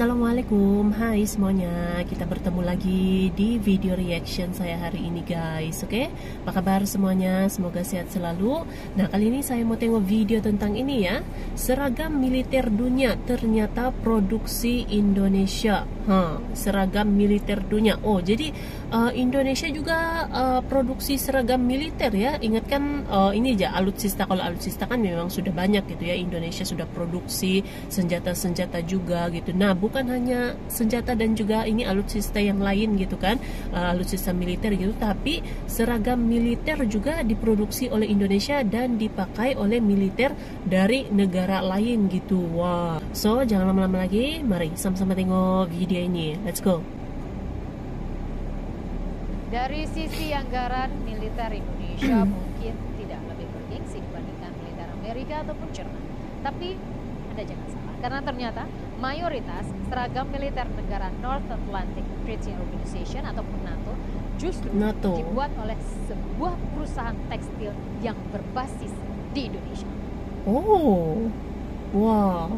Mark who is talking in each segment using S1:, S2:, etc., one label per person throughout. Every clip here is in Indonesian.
S1: Assalamualaikum, hai semuanya. Kita bertemu lagi di video reaction saya hari ini guys. Oke, apa kabar semuanya? Semoga sehat selalu. Nah, kali ini saya mau tengok video tentang ini ya. Seragam militer dunia ternyata produksi Indonesia. Seragam militer dunia. Oh, jadi Indonesia juga produksi seragam militer ya. Ingat kan ini aja alutsista. Kalau alutsista kan memang sudah banyak gitu ya. Indonesia sudah produksi senjata-senjata juga gitu. Nah, bukan hanya senjata dan juga ini alutsista yang lain gitu kan, alutsista militer gitu, tapi seragam militer juga diproduksi oleh Indonesia dan dipakai oleh militer dari negara lain gitu. Wah, so jangan lama-lama lagi, mari sama-sama tengok video ini. Let's go.
S2: Dari sisi anggaran, militer Indonesia mungkin tidak lebih bergengsi dibandingkan militer Amerika ataupun Jerman. Tapi Anda jangan salah, karena ternyata mayoritas seragam militer negara North Atlantic Treaty Organization ataupun NATO justru dibuat oleh sebuah perusahaan tekstil yang berbasis di Indonesia.
S1: Oh, wow.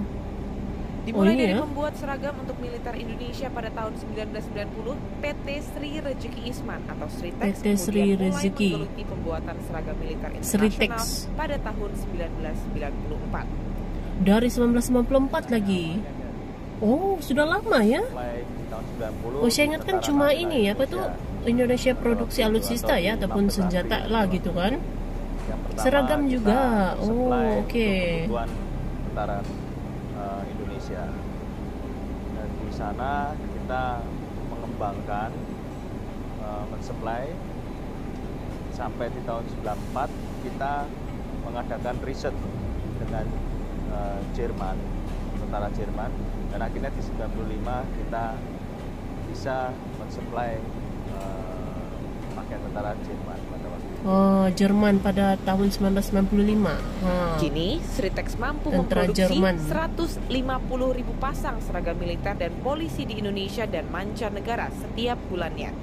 S3: Dimulai dari membuat seragam untuk militer Indonesia pada tahun 1990, PT Sri Rezeki Isman atau Sritex kemudian mulai menggeluti pembuatan seragam militer internasional pada tahun 1994.
S1: Dari 1994 lagi. Oh, sudah lama ya? Oh, saya ingat kan cuma ini apa tuh Indonesia produksi alutsista ya ataupun senjata lah gitu kan. Seragam juga. Oh, oke.
S4: Tentara Indonesia. Dan di sana kita mengembangkan mensuplai sampai di tahun 94 kita mengadakan riset dengan Jerman, tentara Jerman, dan akhirnya di 95 kita bisa mensuplai pakaian tentara Jerman pada waktu itu.
S1: Oh, Jerman pada tahun 1995.
S3: Kini Sritex mampu memproduksi 150.000 pasang seragam militer dan polisi di Indonesia dan mancanegara setiap bulannya.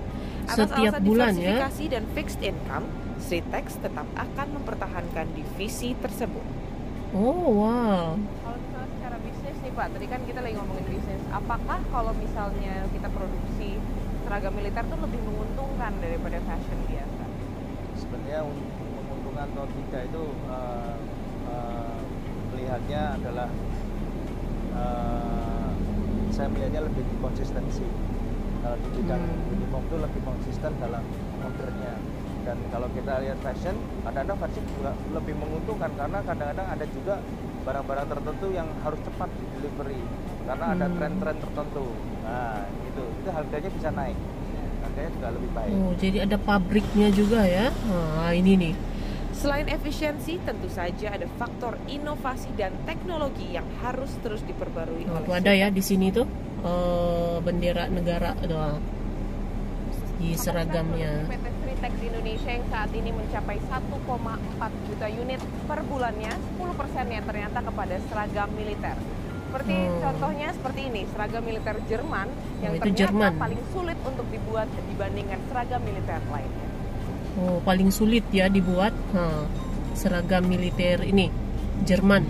S3: Atas alasan diversifikasi dan fixed income, Sritex tetap akan mempertahankan divisi tersebut.
S1: Oh, wow.
S5: Kalau misalnya secara bisnis nih Pak, tadi kan kita lagi ngomongin bisnis. Apakah kalau misalnya kita produksi seragam militer tuh lebih menguntungkan daripada fashion biasa?
S4: Sebenarnya menguntungkan atau tidak itu melihatnya adalah saya melihatnya lebih di konsistensi. Kalau di bidang uniform itu lebih konsisten dalam ordernya. Dan kalau kita lihat fashion, kadang-kadang fashion juga lebih menguntungkan karena kadang-kadang ada juga barang-barang tertentu yang harus cepat di delivery karena ada tren-tren tertentu. Nah, itu harganya bisa naik, harganya juga lebih baik.
S1: Oh, jadi ada pabriknya juga ya. Nah, ini nih.
S3: Selain efisiensi, tentu saja ada faktor inovasi dan teknologi yang harus terus diperbarui.
S1: Tuh ada ya di sini tuh bendera negara doang di seragamnya.
S5: PT Sritex Indonesia yang saat ini mencapai 1,4 juta unit per bulannya, 10%-nya ternyata kepada seragam militer. Seperti contohnya seperti ini, seragam militer Jerman yang ternyata paling sulit untuk dibuat dibandingkan seragam militer lainnya.
S1: Oh, paling sulit ya dibuat seragam militer ini Jerman.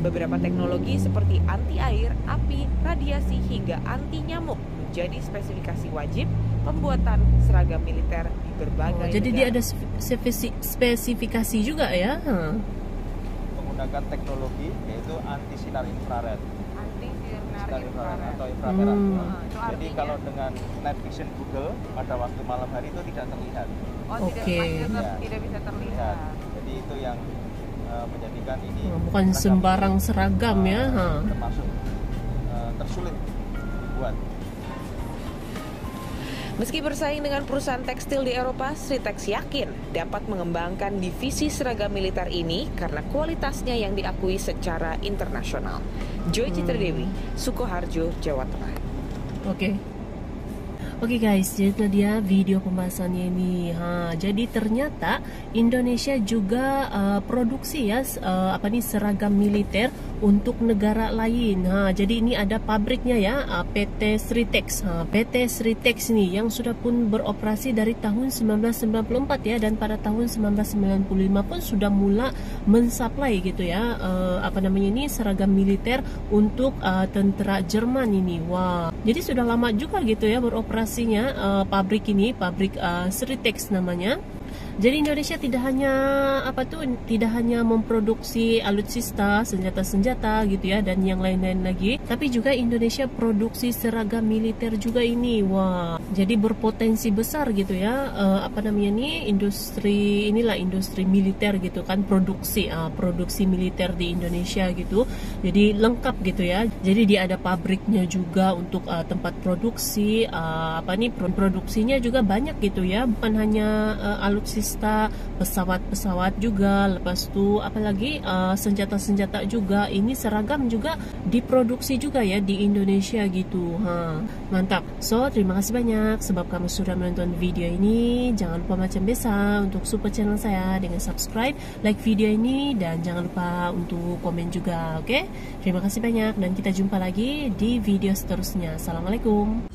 S3: Beberapa teknologi seperti anti air, api, radiasi hingga anti nyamuk menjadi spesifikasi wajib pembuatan seragam militer di berbagai
S1: jadi
S3: negara.
S1: Dia ada spesifikasi juga ya.
S4: Menggunakan teknologi yaitu anti sinar infrared.
S5: Anti sinar infrared
S4: atau inframerah. Jadi kalau dengan night vision Google pada waktu malam hari itu tidak terlihat.
S5: Tidak bisa terlihat.
S4: Jadi itu yang menjadikan ini
S1: bukan sembarang seragam ya.
S4: Termasuk tersulit dibuat.
S3: Meski bersaing dengan perusahaan tekstil di Eropa, Sritex yakin dapat mengembangkan divisi seragam militer ini karena kualitasnya yang diakui secara internasional. Joy Citradewi, Sukoharjo, Jawa Tengah.
S1: Oke guys, jadi itu dia video pembahasannya ini. Jadi ternyata Indonesia juga produksi ya seragam militer untuk negara lain. Jadi ini ada pabriknya ya, PT Sritex. PT Sritex ini yang sudah pun beroperasi dari tahun 1994 ya, dan pada tahun 1995 pun sudah mula mensuplai gitu ya, ini seragam militer untuk tentara Jerman ini. Wah, jadi sudah lama juga gitu ya beroperasinya pabrik ini, pabrik Sritex namanya. Jadi Indonesia tidak hanya memproduksi alutsista, senjata-senjata gitu ya, dan yang lain-lain lagi, tapi juga Indonesia produksi seragam militer juga ini. Wah, jadi berpotensi besar gitu ya, industri militer gitu kan, produksi militer di Indonesia gitu. Jadi lengkap gitu ya. Jadi dia ada pabriknya juga untuk tempat produksi, produksinya juga banyak gitu ya, bukan hanya alutsista, pesawat-pesawat juga, lepas tu apalagi senjata-senjata juga. Ini seragam juga diproduksi juga ya di Indonesia gitu. Mantap. So, terima kasih banyak sebab kamu sudah menonton video ini. Jangan lupa macam biasa untuk support channel saya dengan subscribe, like video ini, dan jangan lupa untuk komen juga, oke? Terima kasih banyak dan kita jumpa lagi di video seterusnya. Assalamualaikum.